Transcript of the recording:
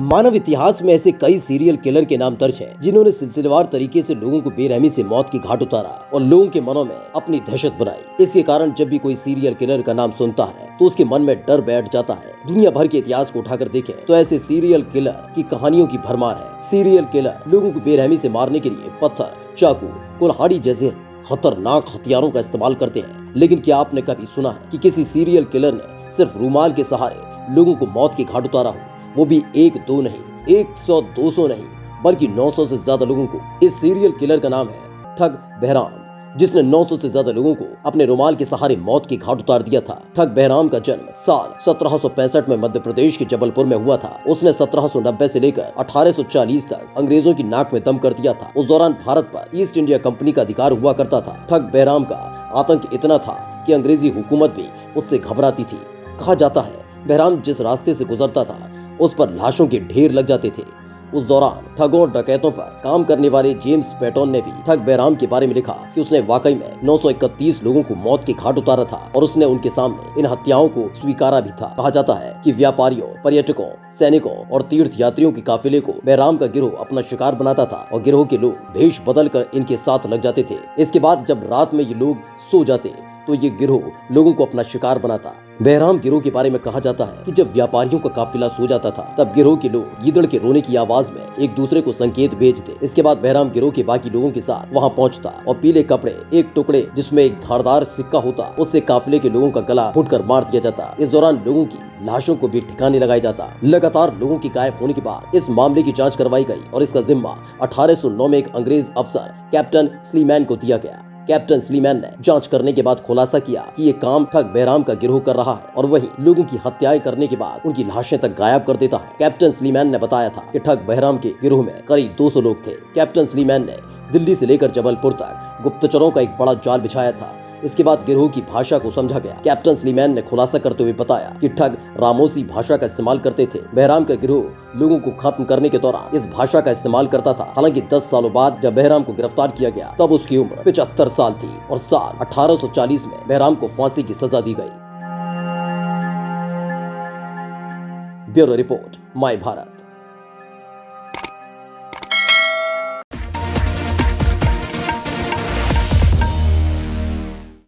मानव इतिहास में ऐसे कई सीरियल किलर के नाम दर्ज हैं जिन्होंने सिलसिलेवार तरीके से लोगों को बेरहमी से मौत की घाट उतारा और लोगों के मनों में अपनी दहशत बनाई। इसके कारण जब भी कोई सीरियल किलर का नाम सुनता है तो उसके मन में डर बैठ जाता है। दुनिया भर के इतिहास को उठाकर देखें तो ऐसे सीरियल किलर की कहानियों की भरमार है। सीरियल किलर लोगों को बेरहमी से मारने के लिए पत्थर, चाकू, कुल्हाड़ी जैसे खतरनाक हथियारों का इस्तेमाल करते हैं। लेकिन क्या आपने कभी सुना है कि किसी सीरियल किलर ने सिर्फ रूमाल के सहारे लोगों को मौत की घाट उतारा हो? वो भी 1-2 नहीं, 100-200 नहीं, बल्कि 900 से ज्यादा लोगों को। इस सीरियल किलर का नाम है ठग बहराम, जिसने 900 से ज्यादा लोगों को अपने रुमाल के सहारे मौत की घाट उतार दिया था। ठग बहराम का जन्म साल 1765 में मध्य प्रदेश के जबलपुर में हुआ था। उसने 1790 से लेकर 1840 तक अंग्रेजों की नाक में दम कर दिया था। उस दौरान भारत पर ईस्ट इंडिया कंपनी का अधिकार हुआ करता था। ठग बहराम का आतंक इतना था कि अंग्रेजी हुकूमत भी उससे घबराती थी। कहा जाता है बहराम जिस रास्ते से गुजरता था उस पर लाशों के ढेर लग जाते थे। उस दौरान ठगों और डकैतों पर काम करने वाले जेम्स पैटोन ने भी ठग बहराम के बारे में लिखा कि उसने वाकई में 931 लोगों को मौत की घाट उतारा था और उसने उनके सामने इन हत्याओं को स्वीकारा भी था। कहा जाता है कि व्यापारियों, पर्यटकों, सैनिकों और तीर्थ यात्रियों के काफिले को बहराम का गिरोह अपना शिकार बनाता था और गिरोह के लोग भेष बदल कर इनके साथ लग जाते थे। इसके बाद जब रात में ये लोग सो जाते तो ये गिरोह लोगों को अपना शिकार बनाता। बहराम गिरोह के बारे में कहा जाता है कि जब व्यापारियों का काफिला सो जाता था तब गिरोह के लोग गीदड़ के रोने की आवाज में एक दूसरे को संकेत भेजते। इसके बाद बहराम गिरोह के बाकी लोगों के साथ वहां पहुंचता और पीले कपड़े, एक टुकड़े जिसमें एक धारदार सिक्का होता, उससे काफिले के लोगों का गला घुटकर मार दिया जाता। इस दौरान लोगों की लाशों को भी ठिकाने लगाया जाता। लगातार लोगों की गायब होने के बाद इस मामले की जांच करवाई गई और इसका जिम्मा 1809 में एक अंग्रेज अफसर कैप्टन स्लीमैन को दिया गया। कैप्टन स्लीमैन ने जांच करने के बाद खुलासा किया कि ये काम ठग बहराम का गिरोह कर रहा है और वही लोगों की हत्याएं करने के बाद उनकी लाशें तक गायब कर देता है। कैप्टन स्लीमैन ने बताया था कि ठग बहराम के गिरोह में करीब 200 लोग थे। कैप्टन स्लीमैन ने दिल्ली से लेकर जबलपुर तक गुप्तचरों का एक बड़ा जाल बिछाया था। इसके बाद गिरोह की भाषा को समझा गया। कैप्टन स्लीमैन ने खुलासा करते हुए बताया कि ठग रामोसी भाषा का इस्तेमाल करते थे। बहराम का गिरोह लोगों को खत्म करने के दौरान इस भाषा का इस्तेमाल करता था। हालांकि 10 सालों बाद जब बहराम को गिरफ्तार किया गया तब उसकी उम्र 75 साल थी और साल 1840 में बहराम को फांसी की सजा दी गई। Bureau report, my Bharat.